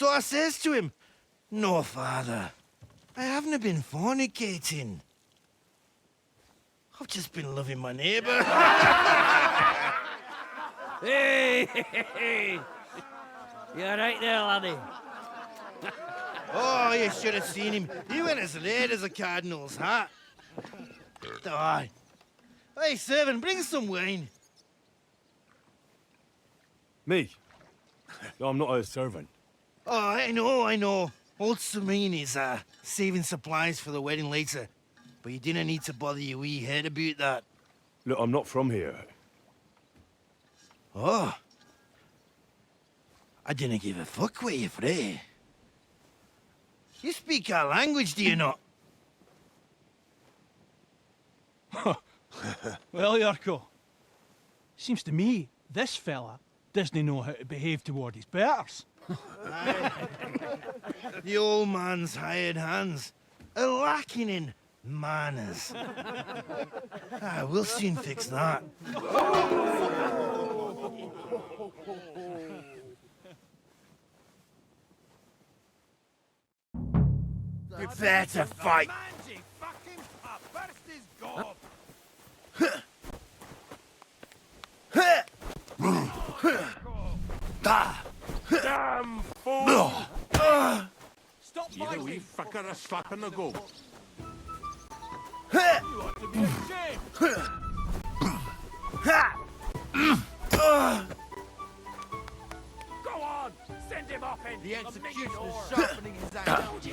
So I says to him, "No, father, I haven't been fornicating. I've just been loving my neighbour." Hey! You alright there, laddie? Oh, you should have seen him. He went as red as a cardinal's hat. Aye. Hey, servant, bring some wine. Me? No, I'm not a servant. Oh, I know. Old Serene is saving supplies for the wedding later. But you didn't need to bother your wee head about that. Look, I'm not from here. Oh. I didn't give a fuck what you're frae. You speak our language, do you not? Well, Yurko, seems to me this fella doesn't know how to behave toward his betters. The old man's hired hands are lacking in manners. We'll soon fix that. Prepare to fight. Damn fool! Stop Give a wee fucker a slap in the go. You ought to be ashamed. Go on! Send him off in! The executioner's sharpening his axe.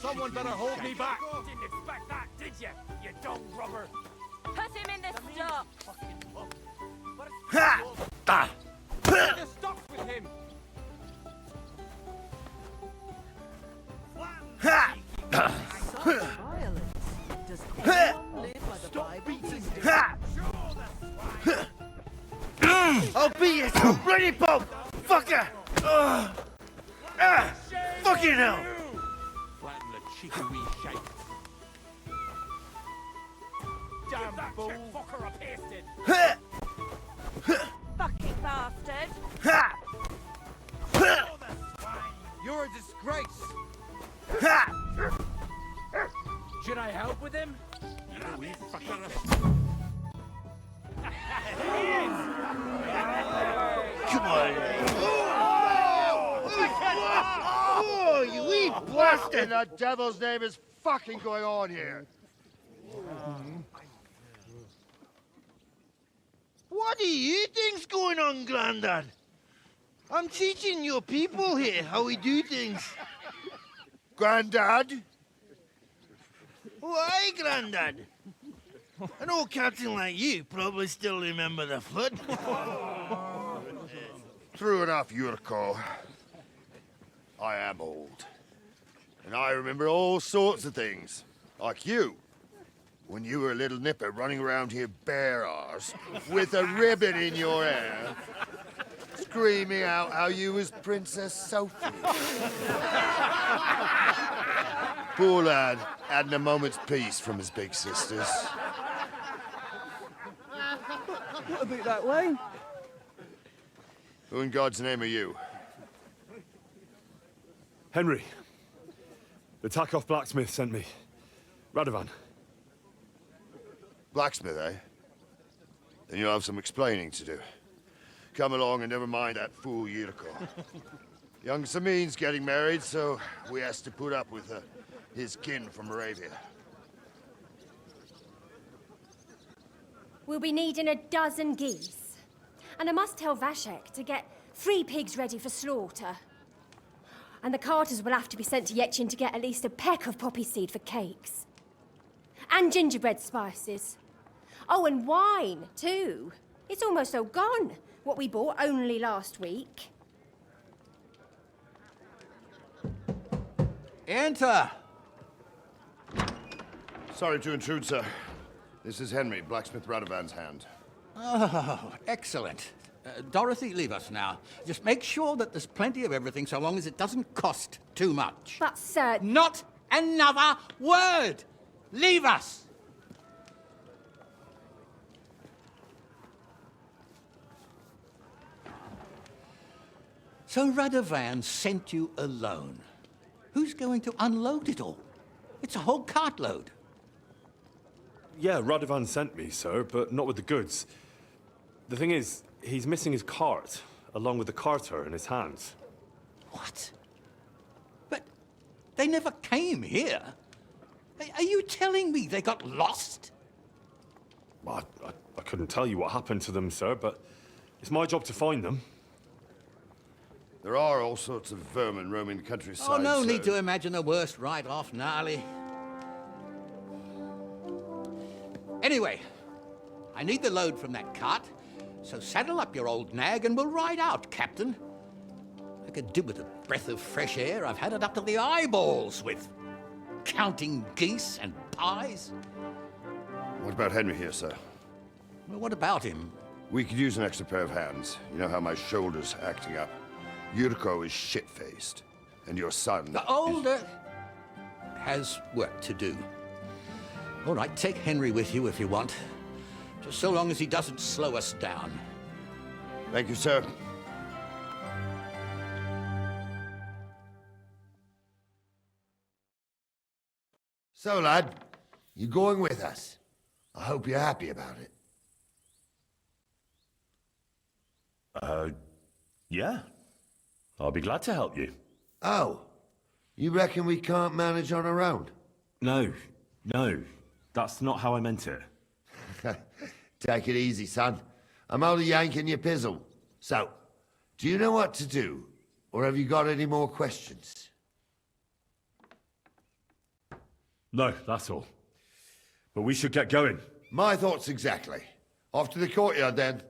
Someone better hold me back! Didn't expect that, did you? You dumb rubber! Put him in the stocks. You're stuck with him. I'll beat you to a bloody pulp, fucker! Fucking hell! Flatten the cheeky wee shape. Damn that fool! Fucker up pasted! Fucking bastard. You're a disgrace. Should I help with him? You wee fucker Come on! Oh, you wee bastard! In the devil's name is fucking going on here? What do you think's going on, Grandad? I'm teaching your people here how we do things. Grandad? Why, Grandad? An old captain like you probably still remember the flood. True enough, Yurko. I am old. And I remember all sorts of things. Like you. When you were a little nipper running around here bare arse, with a ribbon in your hair, screaming out how you was Princess Sophie. Poor lad, hadn't a moment's peace from his big sisters. What about that wine? Who in God's name are you? Henry. The Takeoff blacksmith sent me. Radovan. Blacksmith, eh? Then you'll have some explaining to do. Come along and never mind that fool Yurko. Young Samin's getting married, so we has to put up with his kin from Moravia. We'll be needing a dozen geese. And I must tell Vashek to get 3 pigs ready for slaughter. And the carters will have to be sent to Yetchin to get at least a peck of poppy seed for cakes. And gingerbread spices. Oh, and wine, too. It's almost all gone, what we bought only last week. Enter! Sorry to intrude, sir. This is Henry, blacksmith Radovan's hand. Oh, excellent. Dorothy, leave us now. Just make sure that there's plenty of everything so long as it doesn't cost too much. But, sir... Not another word! Leave us! So Radovan sent you alone. Who's going to unload it all? It's a whole cartload. Yeah, Radovan sent me, sir, but not with the goods. The thing is, he's missing his cart, along with the carter in his hands. What? But they never came here. Are you telling me they got lost? I couldn't tell you what happened to them, sir, but it's my job to find them. There are all sorts of vermin roaming the countryside. Oh, no sir. need to imagine the worst right off, Gnarly. Anyway, I need the load from that cart, so saddle up your old nag and we'll ride out, Captain. I could do with a breath of fresh air. I've had it up to the eyeballs with counting geese and pies. What about Henry here, sir? Well, what about him? We could use an extra pair of hands. You know how my shoulder's acting up. Yurko is shit-faced, and your son The older has work to do. All right, take Henry with you if you want. Just so long as he doesn't slow us down. Thank you, sir. So, lad, you going with us? I hope you're happy about it. Yeah. I'll be glad to help you. Oh, you reckon we can't manage on our own? No. That's not how I meant it. Take it easy, son. I'm only yanking your pizzle. So, do you know what to do? Or have you got any more questions? No, that's all. But we should get going. My thoughts exactly. Off to the courtyard, then.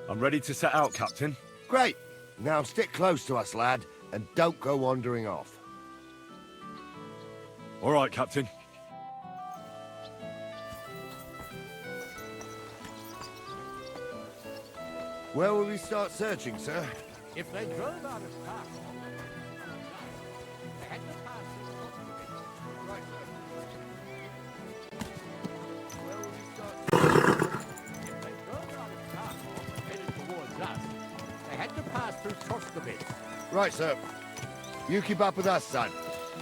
I'm ready to set out, Captain. Great. Now stick close to us, lad, and don't go wandering off. All right, Captain. Where will we start searching, sir? If they drove out of town, they had to pass through Troskowitz. Right, sir. Where will we start? If they drove out of town and headed towards us, they had to pass through Troskowitz. Right, sir. You keep up with us, son.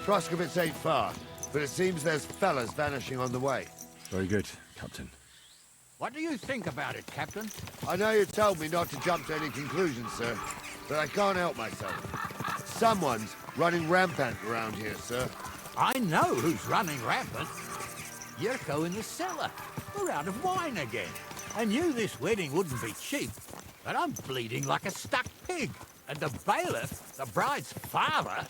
Troskowitz ain't far, but it seems there's fellas vanishing on the way. Very good, Captain. What do you think about it, Captain? I know you told me not to jump to any conclusions, sir, but I can't help myself. Someone's running rampant around here, sir. I know who's running rampant. Yurko in the cellar. We're out of wine again. I knew this wedding wouldn't be cheap, but I'm bleeding like a stuck pig. And the bailiff, the bride's father,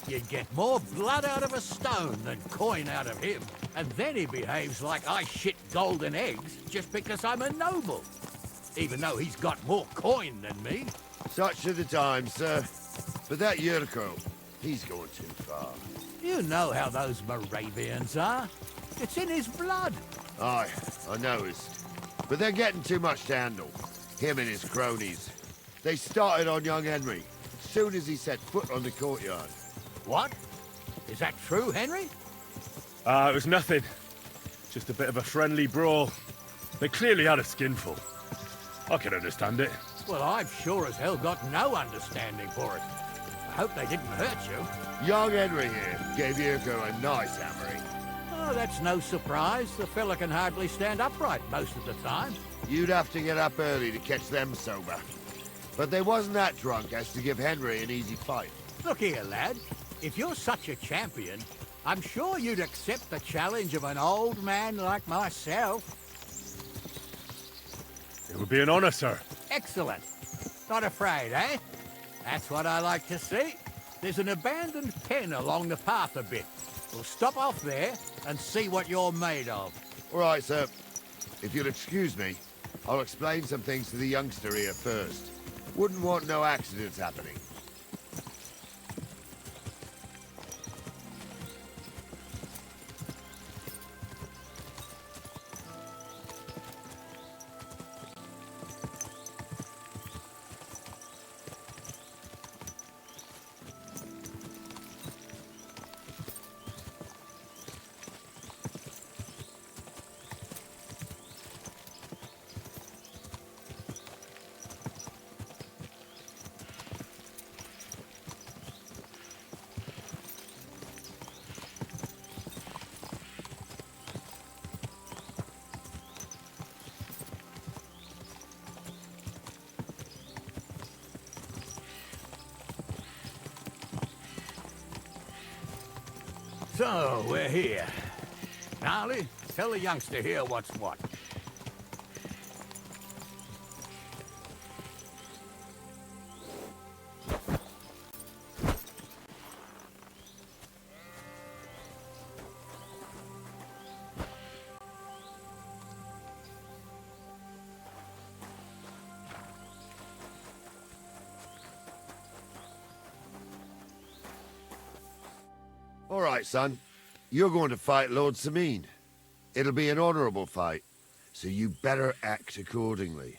you'd get more blood out of a stone than coin out of him. And then he behaves like I shit golden eggs just because I'm a noble. Even though he's got more coin than me. Such are the times, sir. But that Yurko, he's going too far. You know how those Moravians are. It's in his blood. Aye, I knows. But they're getting too much to handle. Him and his cronies. They started on young Henry, soon as he set foot on the courtyard. What? Is that true, Henry? It was nothing. Just a bit of a friendly brawl. They clearly had a skinful. I can understand it. Well, I've sure as hell got no understanding for it. I hope they didn't hurt you. Young Henry here gave Yurko a nice hammering. Oh, that's no surprise. The fella can hardly stand upright most of the time. You'd have to get up early to catch them sober. But they wasn't that drunk as to give Henry an easy fight. Look here, lad. If you're such a champion, I'm sure you'd accept the challenge of an old man like myself. It would be an honor, sir. Excellent. Not afraid, eh? That's what I like to see. There's an abandoned pen along the path a bit. We'll stop off there and see what you're made of. All right, sir. If you'll excuse me, I'll explain some things to the youngster here first. Wouldn't want no accidents happening. So, we're here. Gnarly, tell the youngster here what's what. All right, son. You're going to fight Lord Sameen. It'll be an honorable fight, so you better act accordingly.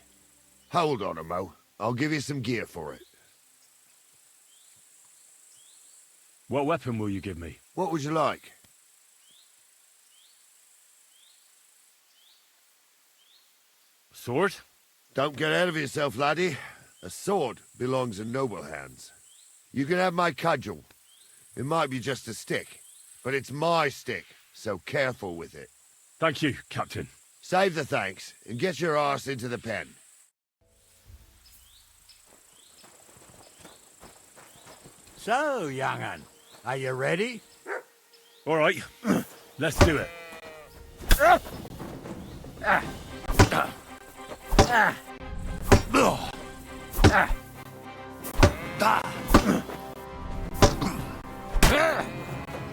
Hold on a mo. I'll give you some gear for it. What weapon will you give me? What would you like? Sword? Don't get ahead of yourself, laddie. A sword belongs in noble hands. You can have my cudgel. It might be just a stick, but it's my stick, so careful with it. Thank you, Captain. Save the thanks, and get your arse into the pen. So, young'un, are you ready? All right, let's do it.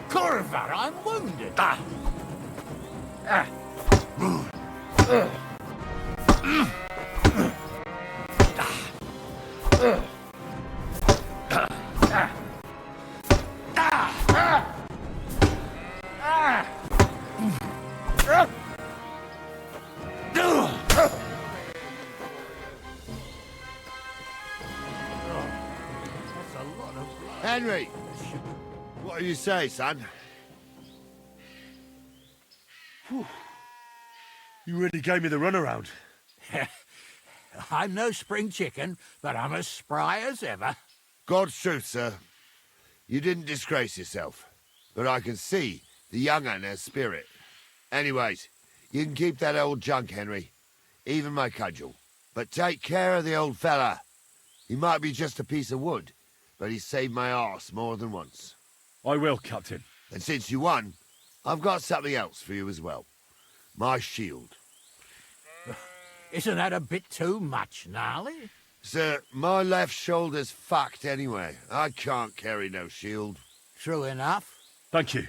Corver, I'm wounded. Henry! What do you say, son? You really gave me the runaround. I'm no spring chicken, but I'm as spry as ever. God's truth, sir. You didn't disgrace yourself, but I can see the young'un has spirit. Anyways, you can keep that old junk, Henry. Even my cudgel. But take care of the old fella. He might be just a piece of wood, but he saved my arse more than once. I will, Captain. And since you won, I've got something else for you as well. My shield. Isn't that a bit too much, Gnarly? Sir, my left shoulder's fucked anyway. I can't carry no shield. True enough. Thank you.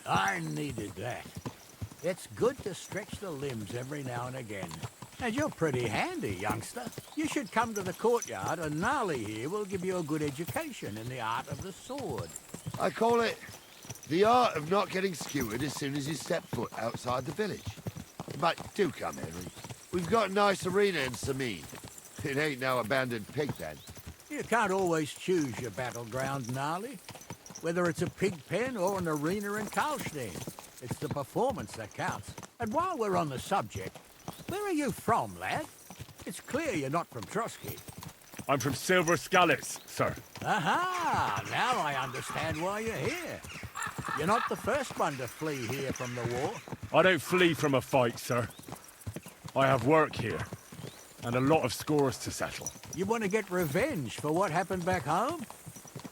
I needed that. It's good to stretch the limbs every now and again. And you're pretty handy, youngster. You should come to the courtyard, and Gnarly here will give you a good education in the art of the sword. I call it the art of not getting skewered as soon as you step foot outside the village. But do come, Henry. We've got a nice arena in Samin. It ain't no abandoned pig then. You can't always choose your battleground, Gnarly. Whether it's a pig pen or an arena in Karlstein, it's the performance that counts. And while we're on the subject, where are you from, lad? It's clear you're not from Troskowitz. I'm from Silver Scallops, sir. Aha! Now I understand why you're here. You're not the first one to flee here from the war. I don't flee from a fight, sir. I have work here, and a lot of scores to settle. You want to get revenge for what happened back home?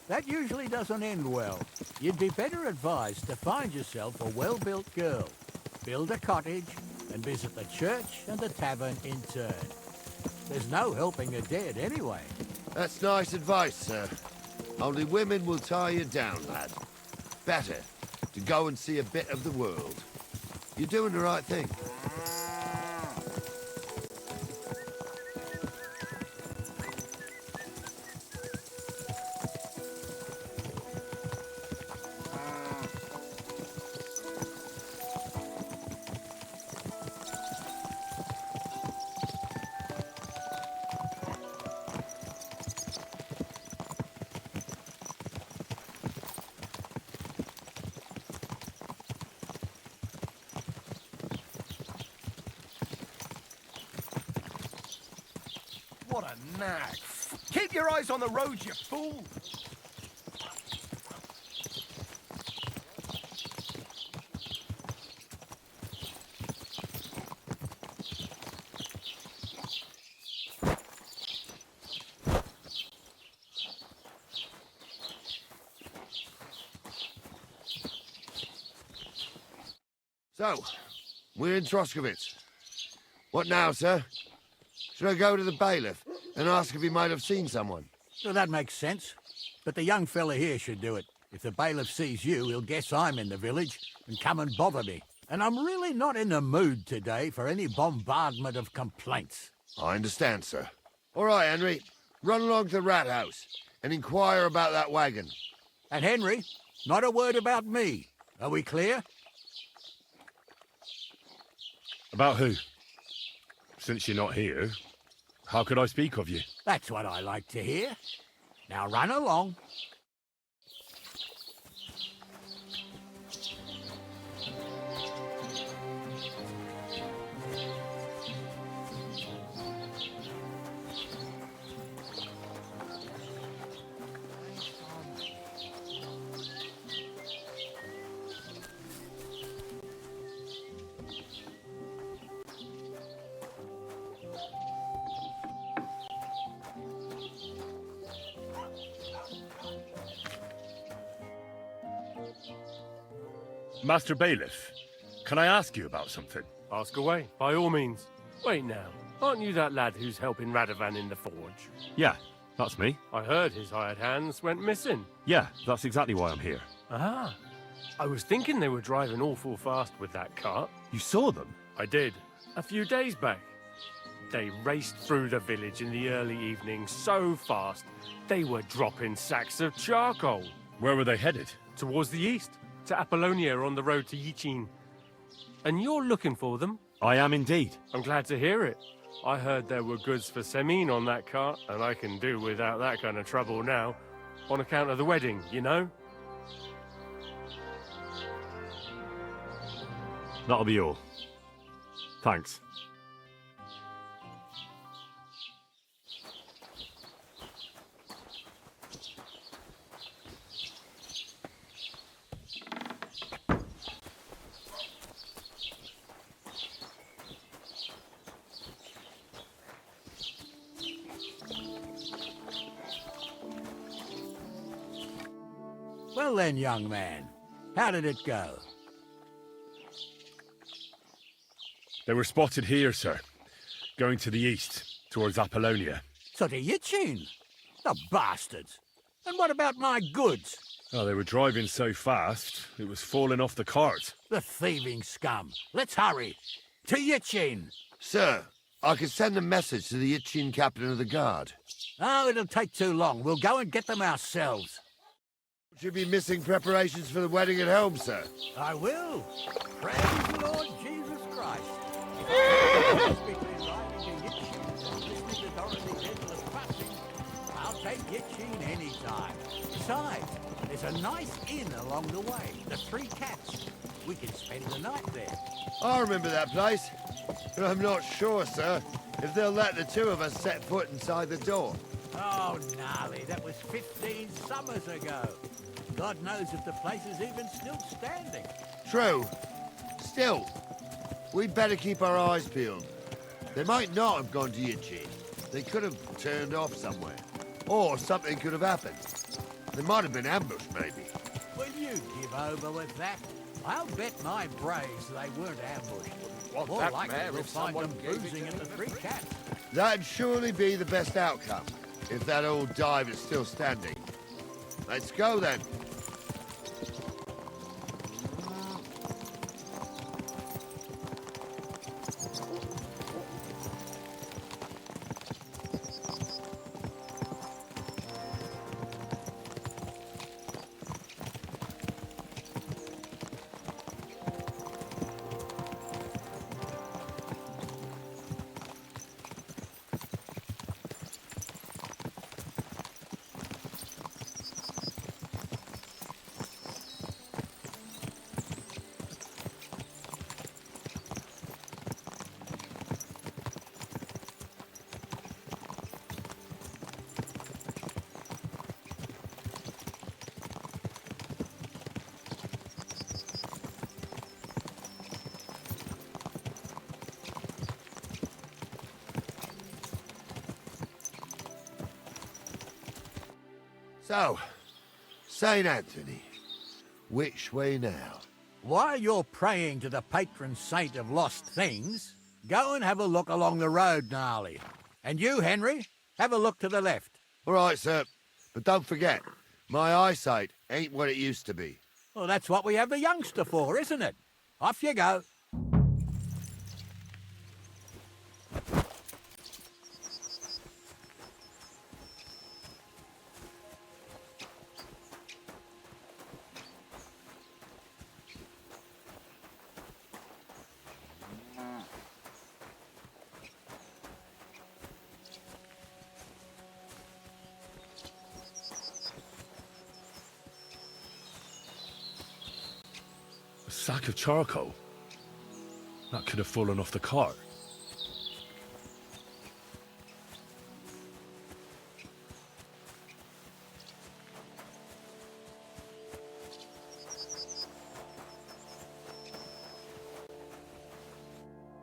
That usually doesn't end well. You'd be better advised to find yourself a well-built girl, build a cottage, and visit the church and the tavern in turn. There's no helping the dead anyway. That's nice advice, sir. Only women will tie you down, lad. Better to go and see a bit of the world. You're doing the right thing. What a nag. Keep your eyes on the road, you fool! So, we're in Troskowitz. What now, sir? Should I go to the bailiff and ask if he might have seen someone? So that makes sense. But the young fella here should do it. If the bailiff sees you, he'll guess I'm in the village and come and bother me. And I'm really not in the mood today for any bombardment of complaints. I understand, sir. All right, Henry. Run along to the rat house and inquire about that wagon. And Henry, not a word about me. Are we clear? About who? Since you're not here, how could I speak of you? That's what I like to hear. Now run along. Master Bailiff, can I ask you about something? Ask away, by all means. Wait now, aren't you that lad who's helping Radovan in the forge? Yeah, that's me. I heard his hired hands went missing. Yeah, that's exactly why I'm here. Ah, I was thinking they were driving awful fast with that cart. You saw them? I did, a few days back. They raced through the village in the early evening so fast, they were dropping sacks of charcoal. Where were they headed? Towards the east, to Apollonia on the road to Yichin. And you're looking for them? I am indeed. I'm glad to hear it. I heard there were goods for Semin on that cart, and I can do without that kind of trouble now. On account of the wedding, you know? That'll be all. Thanks. Well then, young man, how did it go? They were spotted here, sir. Going to the east, towards Apollonia. So to Yichin? The bastards! And what about my goods? Oh, they were driving so fast, it was falling off the cart. The thieving scum. Let's hurry. To Yichin! Sir, I could send a message to the Itchin captain of the guard. Oh, it'll take too long. We'll go and get them ourselves. Would you be missing preparations for the wedding at home, sir? I will. Praise the Lord Jesus Christ. I'll take Yitchin any time. Besides, there's a nice inn along the way, the Three Cats. We can spend the night there. I remember that place, but I'm not sure, sir, if they'll let the two of us set foot inside the door. Oh, Gnarly, that was 15 summers ago. God knows if the place is even still standing. True. Still, we'd better keep our eyes peeled. They might not have gone to Yitchin. They could have turned off somewhere. Or something could have happened. They might have been ambushed, maybe. Will you give over with that? I'll bet my brains they weren't ambushed. More likely we'll find them boozing at the Three Cats. That'd surely be the best outcome, if that old dive is still standing. Let's go, then. So, St. Anthony, which way now? While you're praying to the patron saint of lost things, go and have a look along the road, Gnarly. And you, Henry, have a look to the left. All right, sir. But don't forget, my eyesight ain't what it used to be. Well, that's what we have the youngster for, isn't it? Off you go. Sack of charcoal? That could have fallen off the cart.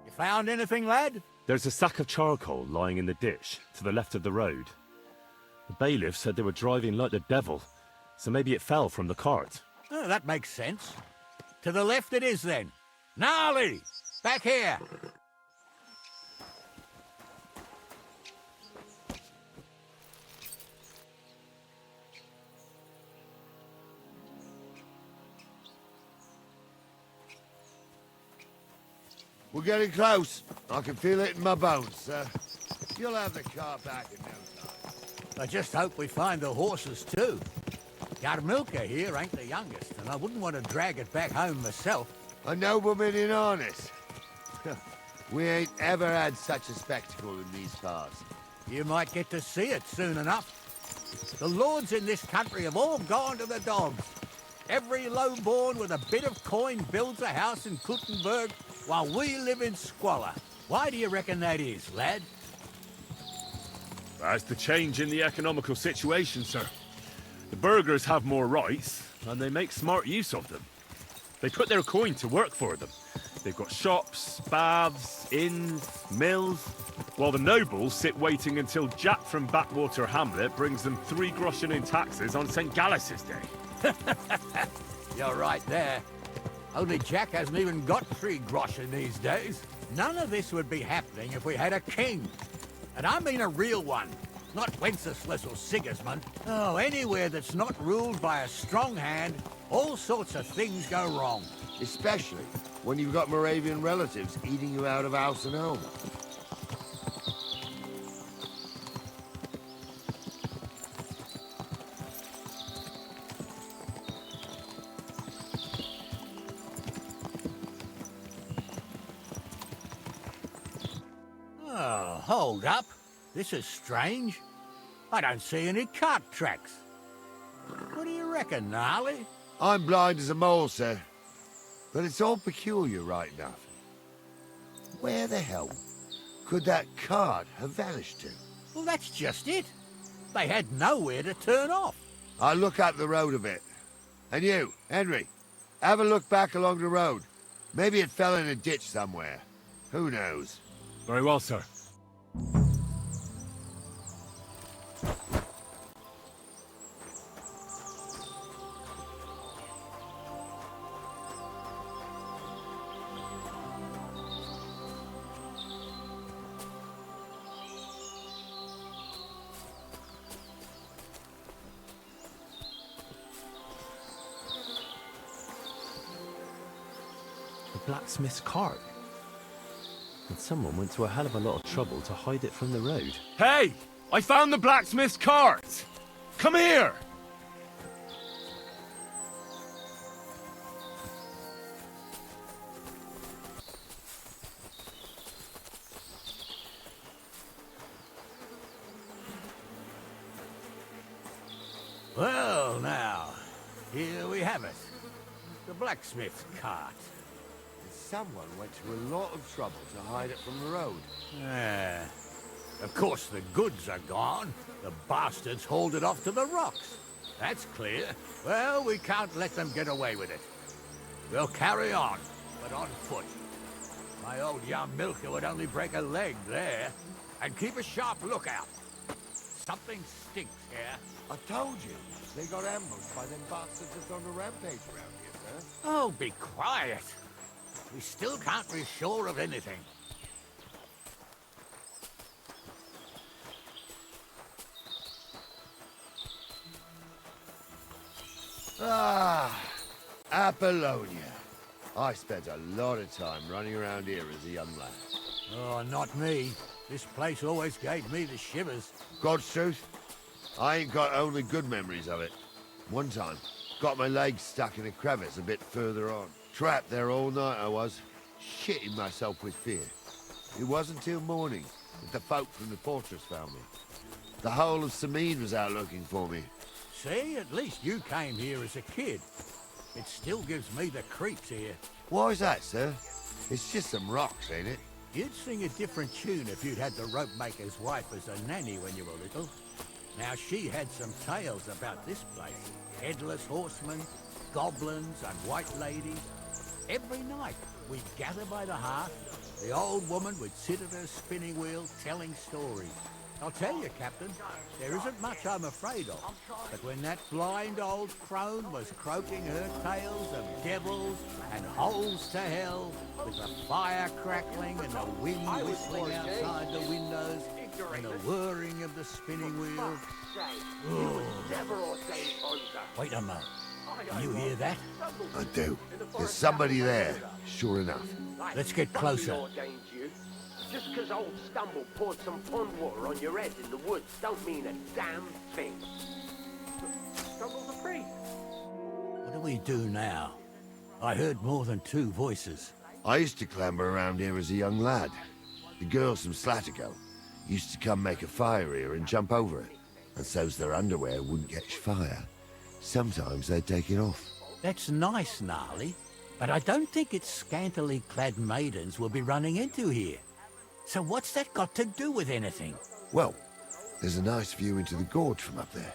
You found anything, lad? There's a sack of charcoal lying in the ditch to the left of the road. The bailiff said they were driving like the devil, so maybe it fell from the cart. Oh, that makes sense. To the left it is, then. Gnarly! Back here! We're getting close. I can feel it in my bones, sir. You'll have the car back in no time. I just hope we find the horses, too. Yarmilka here ain't the youngest, and I wouldn't want to drag it back home myself. A nobleman in harness. We ain't ever had such a spectacle in these parts. You might get to see it soon enough. The lords in this country have all gone to the dogs. Every lowborn with a bit of coin builds a house in Kuttenberg while we live in squalor. Why do you reckon that is, lad? That's the change in the economical situation, sir. The burghers have more rights, and they make smart use of them. They put their coin to work for them. They've got shops, baths, inns, mills, while the nobles sit waiting until Jack from Backwater Hamlet brings them 3 groschen in taxes on St. Gallus's Day. You're right there. Only Jack hasn't even got 3 groschen these days. None of this would be happening if we had a king. And I mean a real one. Not Wenceslas or Sigismund. Oh, anywhere that's not ruled by a strong hand, all sorts of things go wrong. Especially when you've got Moravian relatives eating you out of house and home. hold up. This is strange. I don't see any cart tracks. What do you reckon, Gnarly? I'm blind as a mole, sir. But it's all peculiar right enough. Where the hell could that cart have vanished to? Well, that's just it. They had nowhere to turn off. I'll look up the road a bit. And you, Henry, have a look back along the road. Maybe it fell in a ditch somewhere. Who knows? Very well, sir. The blacksmith's cart. And someone went to a hell of a lot of trouble to hide it from the road. Hey! I found the blacksmith's cart! Come here! Well, now, here we have it. The blacksmith's cart. Someone went to a lot of trouble to hide it from the road. Ah. Of course, the goods are gone. The bastards hauled it off to the rocks. That's clear. Well, we can't let them get away with it. We'll carry on, but on foot. My old young milker would only break a leg there. And keep a sharp lookout. Something stinks here. I told you, they got ambushed by them bastards that's on the rampage around here, sir. Oh, be quiet. We still can't be sure of anything. Ah, Apollonia. I spent a lot of time running around here as a young lad. Oh, not me. This place always gave me the shivers. God's truth, I ain't got only good memories of it. One time, got my legs stuck in a crevice a bit further on. Trapped there all night I was, shitting myself with fear. It wasn't till morning that the folk from the fortress found me. The whole of Sameen was out looking for me. See, at least you came here as a kid. It still gives me the creeps here. Why is that, sir? It's just some rocks, ain't it? You'd sing a different tune if you'd had the rope maker's wife as a nanny when you were little. Now, she had some tales about this place. Headless horsemen, goblins, and white ladies. Every night, we'd gather by the hearth. The old woman would sit at her spinning wheel telling stories. I'll tell you, Captain, there isn't much I'm afraid of. But when that blind old crone was croaking her tales of devils and holes to hell, with the fire crackling and the wind whistling outside the windows, and the whirring of the spinning wheel... Oh. Wait a moment. You hear that? I do. There's somebody there, sure enough. Let's get closer. Just because old Stumble poured some pond water on your head in the woods don't mean a damn thing. Stumble's a priest. What do we do now? I heard more than two voices. I used to clamber around here as a young lad. The girls from Slatico used to come make a fire here and jump over it. And so's their underwear wouldn't catch fire. Sometimes they'd take it off. That's nice, Gnarly, but I don't think it's scantily clad maidens we'll be running into here. So what's that got to do with anything? Well, there's a nice view into the gorge from up there.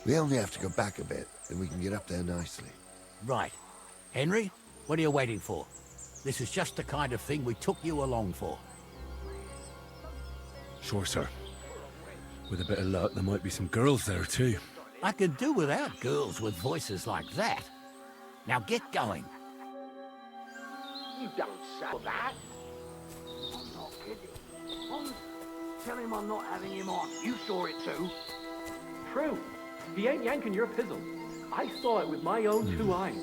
We only have to go back a bit, and we can get up there nicely. Right. Henry, what are you waiting for? This is just the kind of thing we took you along for. Sure, sir. With a bit of luck, there might be some girls there, too. I could do without girls with voices like that. Now get going. You don't say that. I'm not kidding. Tell him I'm not having him on. You saw it too. True. He ain't yanking your pizzle. I saw it with my own two eyes.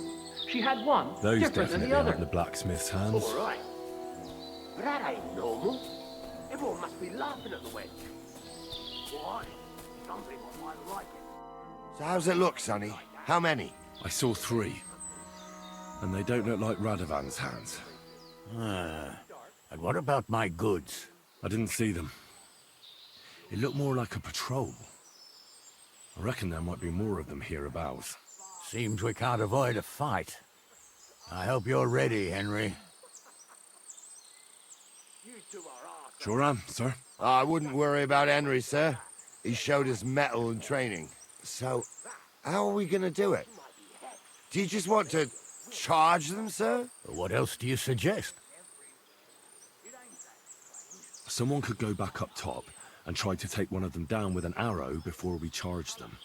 She had one Those different than definitely the other. aren't the blacksmith's hands. All right. But that ain't normal. Everyone must be laughing at the wench. Why? Some people might like it. So how's it look, Sonny? How many? I saw 3. And they don't look like Radovan's hands. And what about my goods? I didn't see them. It looked more like a patrol. I reckon there might be more of them hereabouts. Seems we can't avoid a fight. I hope you're ready, Henry. Sure am, sir. I wouldn't worry about Henry, sir. He showed us mettle and training. So, how are we gonna do it? Do you just want to charge them, sir? What else do you suggest? Someone could go back up top and try to take one of them down with an arrow before we charge them.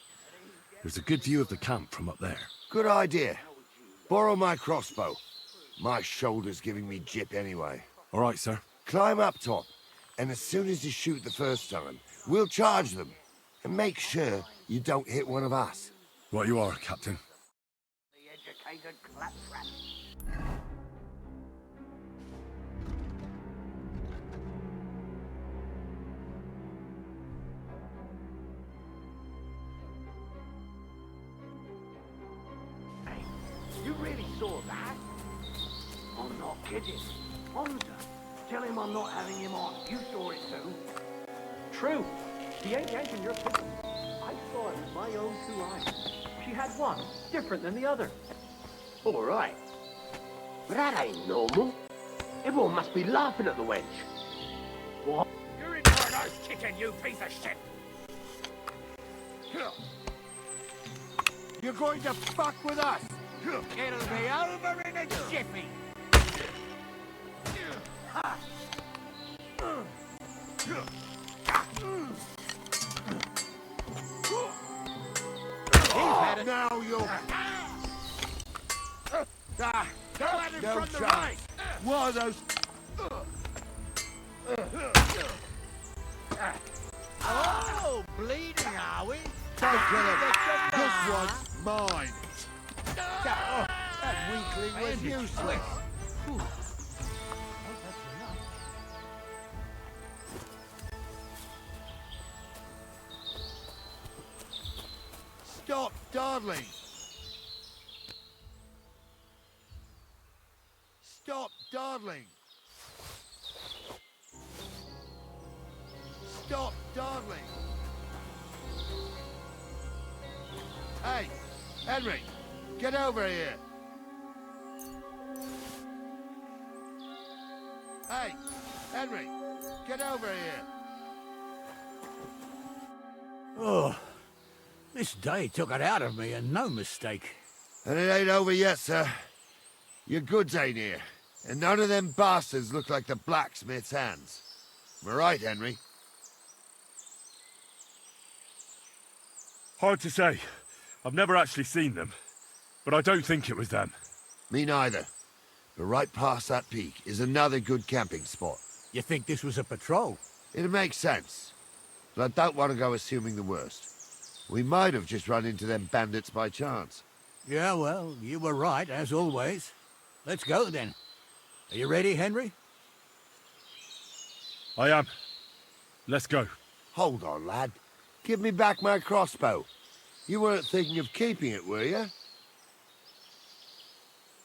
There's a good view of the camp from up there. Good idea. Borrow my crossbow. My shoulder's giving me jip anyway. All right, sir. Climb up top, and as soon as you shoot the first time, we'll charge them. And make sure you don't hit one of us. Right you are, Captain. The educated claptrap. Hey, you really saw that? I'm not kidding. Honza, tell him I'm not having him on. You saw it too. True. He ain't yanking your pickle. I saw it with my own 2 eyes. She had one, different than the other. All right. But that ain't normal. Everyone must be laughing at the wench. What? You're in paradise kicking, you piece of shit! You're going to fuck with us! It'll be over in a jiffy! Now you'll... Don't let him No from the chance. right! What are those... Oh, bleeding, are we? Don't kill him! This one's mine! That weakling was useless! Stop dawdling! Stop dawdling! Stop dawdling! Hey, Henry, get over here! Hey, Henry, get over here! Oh, this day took it out of me, and no mistake. And it ain't over yet, sir. Your goods ain't here, and none of them bastards look like the blacksmith's hands. Am I right, Henry? Hard to say. I've never actually seen them, but I don't think it was them. Me neither. But right past that peak is another good camping spot. You think this was a patrol? It makes sense, but I don't want to go assuming the worst. We might have just run into them bandits by chance. Yeah, well, you were right, as always. Let's go, then. Are you ready, Henry? I am. Let's go. Hold on, lad. Give me back my crossbow. You weren't thinking of keeping it, were you?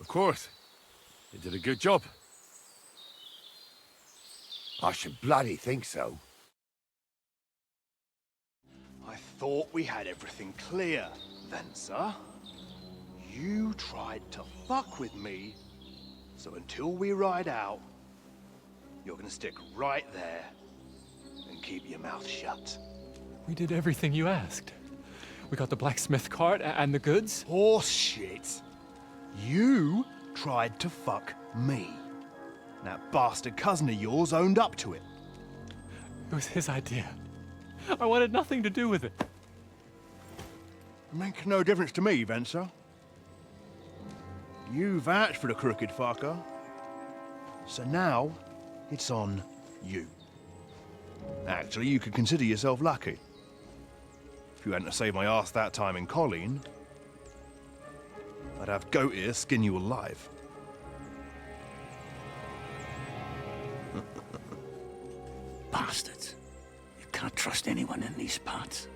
Of course. You did a good job. I should bloody think so. I thought we had everything clear, then, sir. You tried to fuck with me, so until we ride out, you're gonna stick right there and keep your mouth shut. We did everything you asked. We got the blacksmith cart and the goods. Horse shit. You tried to fuck me. That bastard cousin of yours owned up to it. It was his idea. I wanted nothing to do with it. Make no difference to me, Venser. You vouched for the crooked fucker. So now, it's on you. Actually, you could consider yourself lucky. If you hadn't saved my ass that time in Colleen, I'd have goat ear skin you alive. Bastards. You can't trust anyone in these parts.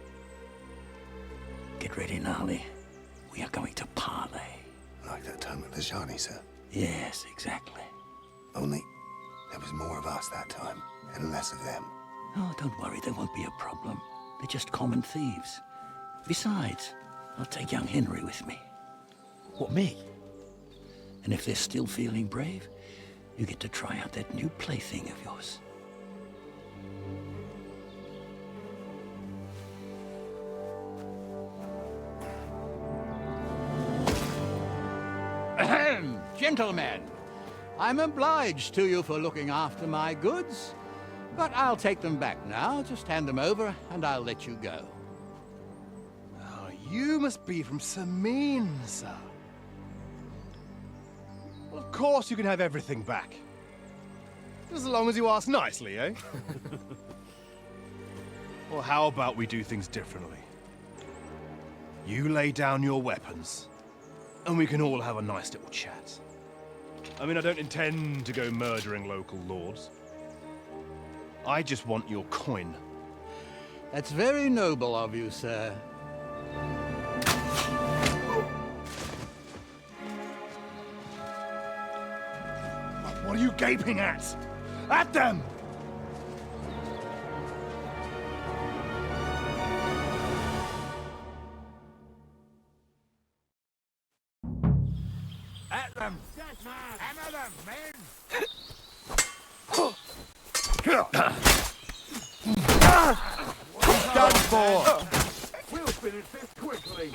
Get ready, Gnarly. We are going to parley. Like that time at the Shani, sir? Yes, exactly. Only there was more of us that time, and less of them. Oh, don't worry, there won't be a problem. They're just common thieves. Besides, I'll take young Henry with me. What, me? And if they're still feeling brave, you get to try out that new plaything of yours. Ahem, gentlemen, I'm obliged to you for looking after my goods, but I'll take them back now. Just hand them over, and I'll let you go. Oh, you must be from Samin, sir. Well, of course you can have everything back. Just as long as you ask nicely, eh? Well, how about we do things differently? You lay down your weapons, and we can all have a nice little chat. I mean, I don't intend to go murdering local lords. I just want your coin. That's very noble of you, sir. What are you gaping at? At them! At them! Hammer them, men! He's done for! We'll finish this quickly.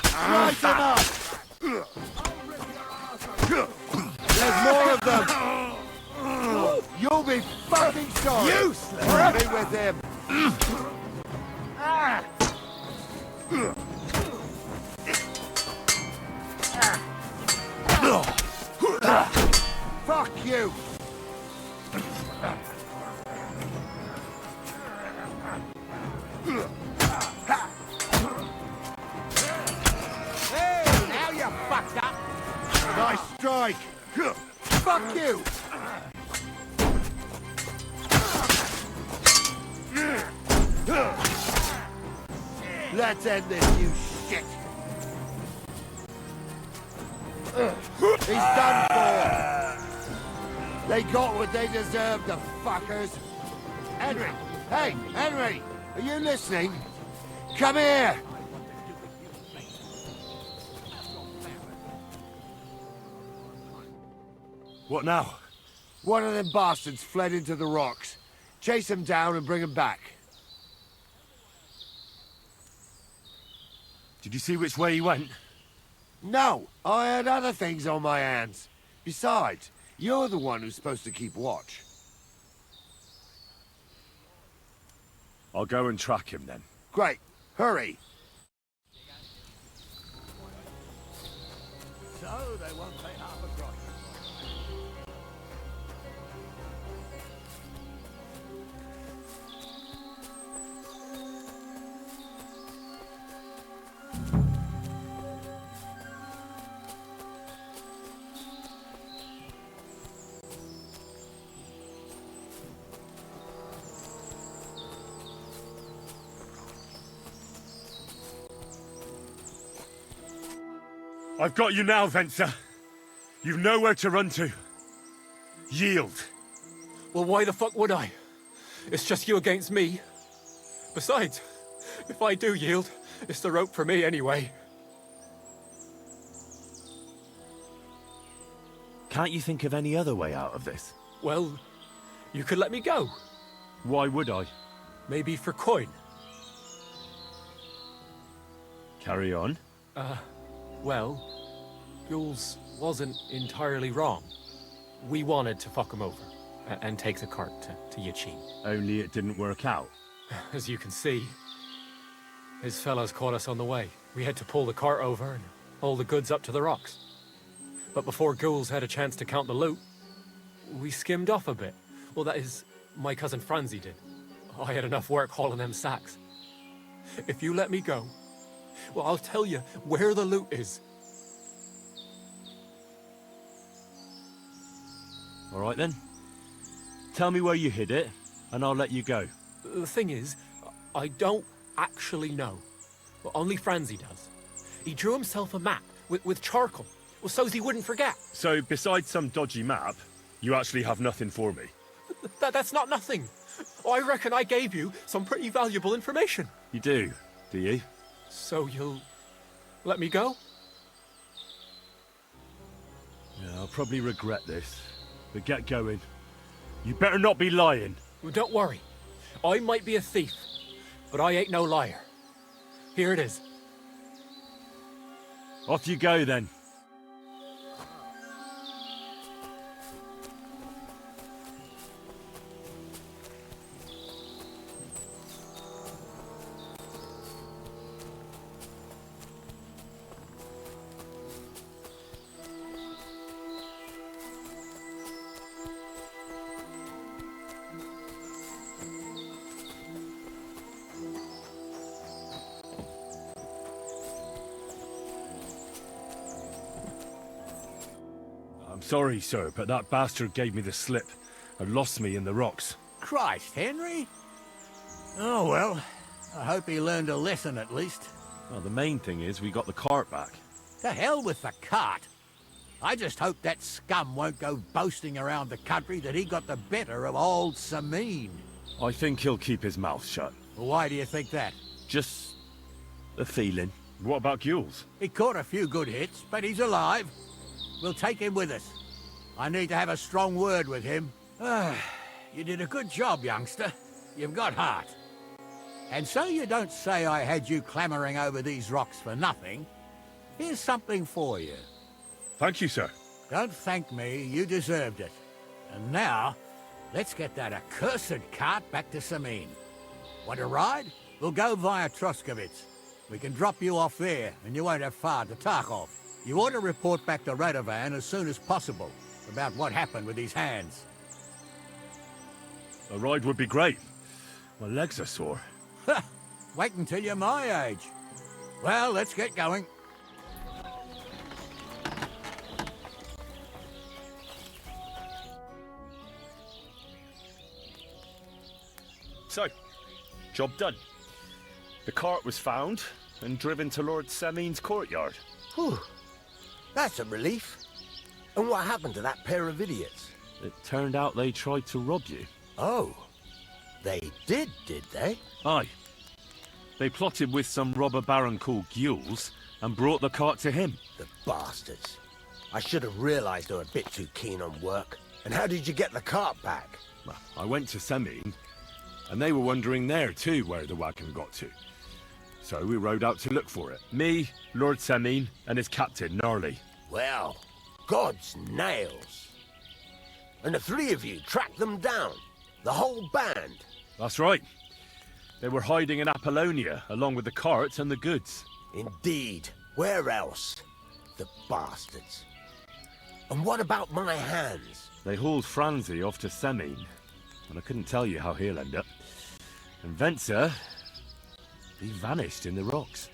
Slice him up! There's more of them! You'll be fucking sorry! Useless! Be with him! Fuck you! Hey, now you're fucked up! Nice strike! Fuck you! Let's end this, you shit! He's done for! They got what they deserved, the fuckers! Henry! Hey, Henry! Are you listening? Come here! What now? One of them bastards fled into the rocks. Chase him down and bring him back. Did you see which way he went? No, I had other things on my hands. Besides, you're the one who's supposed to keep watch. I'll go and track him then. Great. Hurry. So they won't pay half a grosh. I've got you now, Venser. You've nowhere to run to. Yield. Well, why the fuck would I? It's just you against me. Besides, if I do yield, it's the rope for me anyway. Can't you think of any other way out of this? Well, you could let me go. Why would I? Maybe for coin. Carry on. Well, Jules wasn't entirely wrong. We wanted to fuck him over and take the cart to Yachin. Only it didn't work out. As you can see, his fellows caught us on the way. We had to pull the cart over and haul the goods up to the rocks. But before Jules had a chance to count the loot, we skimmed off a bit. Well, that is, my cousin Franzi did. I had enough work hauling them sacks. If you let me go, well, I'll tell you where the loot is. All right then. Tell me where you hid it, and I'll let you go. The thing is, I don't actually know. Well, only Franzi does. He drew himself a map with charcoal, well, so's he wouldn't forget. So, besides some dodgy map, you actually have nothing for me? That's not nothing. I reckon I gave you some pretty valuable information. You do you? So you'll let me go? Yeah, I'll probably regret this, but get going. You better not be lying. Well, don't worry. I might be a thief, but I ain't no liar. Here it is. Off you go then. I'm sorry, sir, but that bastard gave me the slip and lost me in the rocks. Christ, Henry. Oh, well, I hope he learned a lesson at least. Well, the main thing is we got the cart back. To hell with the cart. I just hope that scum won't go boasting around the country that he got the better of old Sameen. I think he'll keep his mouth shut. Why do you think that? Just a feeling. What about Gules? He caught a few good hits, but he's alive. We'll take him with us. I need to have a strong word with him. You did a good job, youngster. You've got heart. And so you don't say I had you clambering over these rocks for nothing. Here's something for you. Thank you, sir. Don't thank me, you deserved it. And now, let's get that accursed cart back to Sameen. Want a ride? We'll go via Troskowitz. We can drop you off there, and you won't have far to Tarkov. You ought to report back to Radovan as soon as possible about what happened with these hands. A ride would be great. My legs are sore. Wait until you're my age. Well, let's get going. So, job done. The cart was found and driven to Lord Sameen's courtyard. Whew. That's a relief. And what happened to that pair of idiots? It turned out they tried to rob you. Oh. They did they? Aye. They plotted with some robber baron called Gules and brought the cart to him. The bastards. I should have realized they were a bit too keen on work. And how did you get the cart back? Well, I went to Sameen, and they were wondering there too where the wagon got to. So we rode out to look for it. Me, Lord Sameen, and his captain, Gnarly. Well, God's nails. And the three of you tracked them down? The whole band? That's right. They were hiding in Apollonia, along with the cart and the goods. Indeed. Where else? The bastards. And what about my hands? They hauled Franzi off to Sameen, and I couldn't tell you how he'll end up. And Venser, he vanished in the rocks.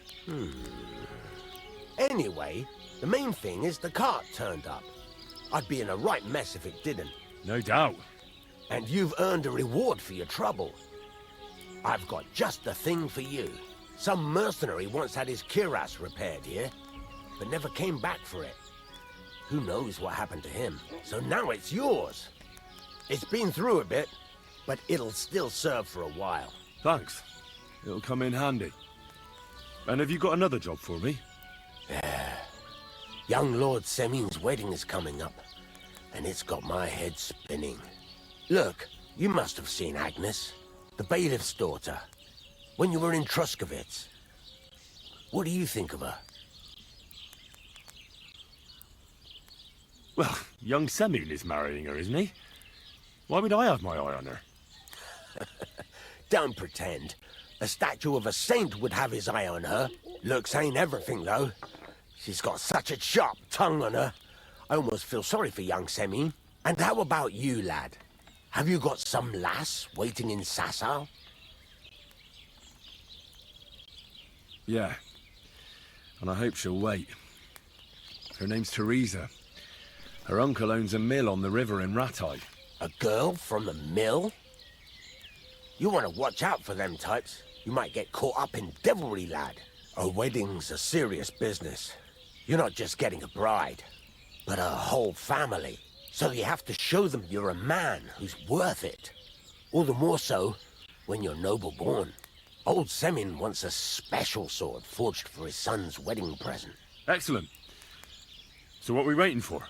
Anyway, the main thing is the cart turned up. I'd be in a right mess if it didn't. No doubt. And you've earned a reward for your trouble. I've got just the thing for you. Some mercenary once had his cuirass repaired here, but never came back for it. Who knows what happened to him? So now it's yours. It's been through a bit, but it'll still serve for a while. Thanks. It'll come in handy. And have you got another job for me? Young Lord Sameen's wedding is coming up, and it's got my head spinning. Look, you must have seen Agnes, the bailiff's daughter, when you were in Troskowitz. What do you think of her? Well, young Sameen is marrying her, isn't he? Why would I have my eye on her? Don't pretend. A statue of a saint would have his eye on her. Looks ain't everything, though. She's got such a sharp tongue on her. I almost feel sorry for young Sameen. And how about you, lad? Have you got some lass waiting in Sasau? Yeah. And I hope she'll wait. Her name's Teresa. Her uncle owns a mill on the river in Ratai. A girl from the mill? You want to watch out for them types. You might get caught up in devilry, lad. A wedding's a serious business. You're not just getting a bride, but a whole family. So you have to show them you're a man who's worth it. All the more so when you're noble born. Old Semin wants a special sword forged for his son's wedding present. Excellent. So what are we waiting for?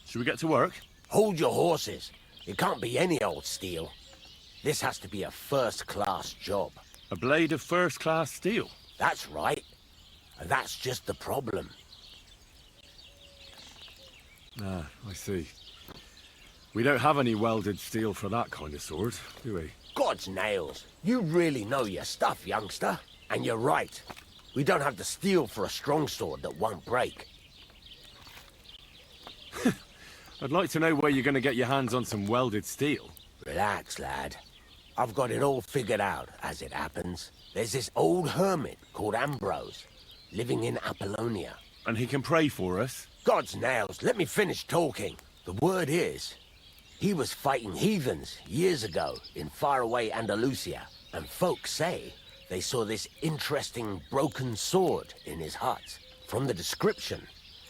Should we get to work? Hold your horses. It can't be any old steel. This has to be a first-class job. A blade of first-class steel? That's right. And that's just the problem. Ah, I see. We don't have any welded steel for that kind of sword, do we? God's nails. You really know your stuff, youngster. And you're right. We don't have the steel for a strong sword that won't break. I'd like to know where you're going to get your hands on some welded steel. Relax, lad. I've got it all figured out, as it happens. There's this old hermit called Ambrose, living in Apollonia. And he can pray for us? God's nails, let me finish talking. The word is, he was fighting heathens years ago in faraway Andalusia, and folks say they saw this interesting broken sword in his hut. From the description,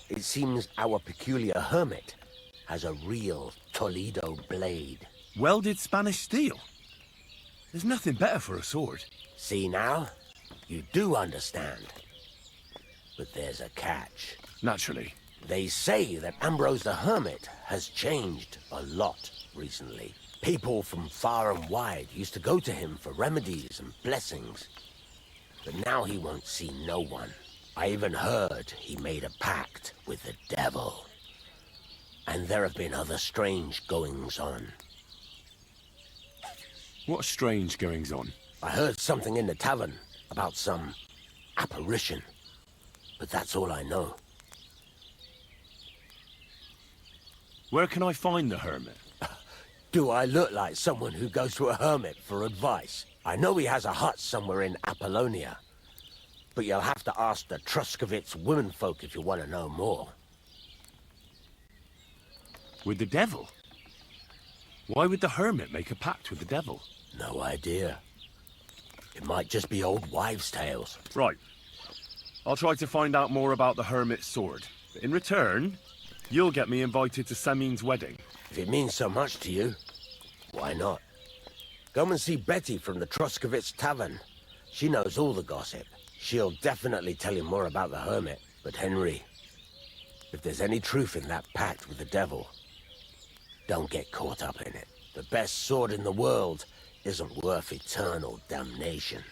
it seems our peculiar hermit has a real Toledo blade. Welded Spanish steel? There's nothing better for a sword. See now? You do understand. But there's a catch. Naturally. They say that Ambrose the Hermit has changed a lot recently. People from far and wide used to go to him for remedies and blessings. But now he won't see no one. I even heard he made a pact with the devil. And there have been other strange goings-on. What strange goings-on? I heard something in the tavern about some apparition. But that's all I know. Where can I find the hermit? Do I look like someone who goes to a hermit for advice? I know he has a hut somewhere in Apollonia. But you'll have to ask the Troskowitz womenfolk if you want to know more. With the devil? Why would the hermit make a pact with the devil? No idea. It might just be old wives' tales. Right. I'll try to find out more about the hermit's sword. But in return, you'll get me invited to Semin's wedding. If it means so much to you, why not? Come and see Betty from the Troskowitz Tavern. She knows all the gossip. She'll definitely tell you more about the hermit. But Henry, if there's any truth in that pact with the devil, don't get caught up in it. The best sword in the world isn't worth eternal damnation.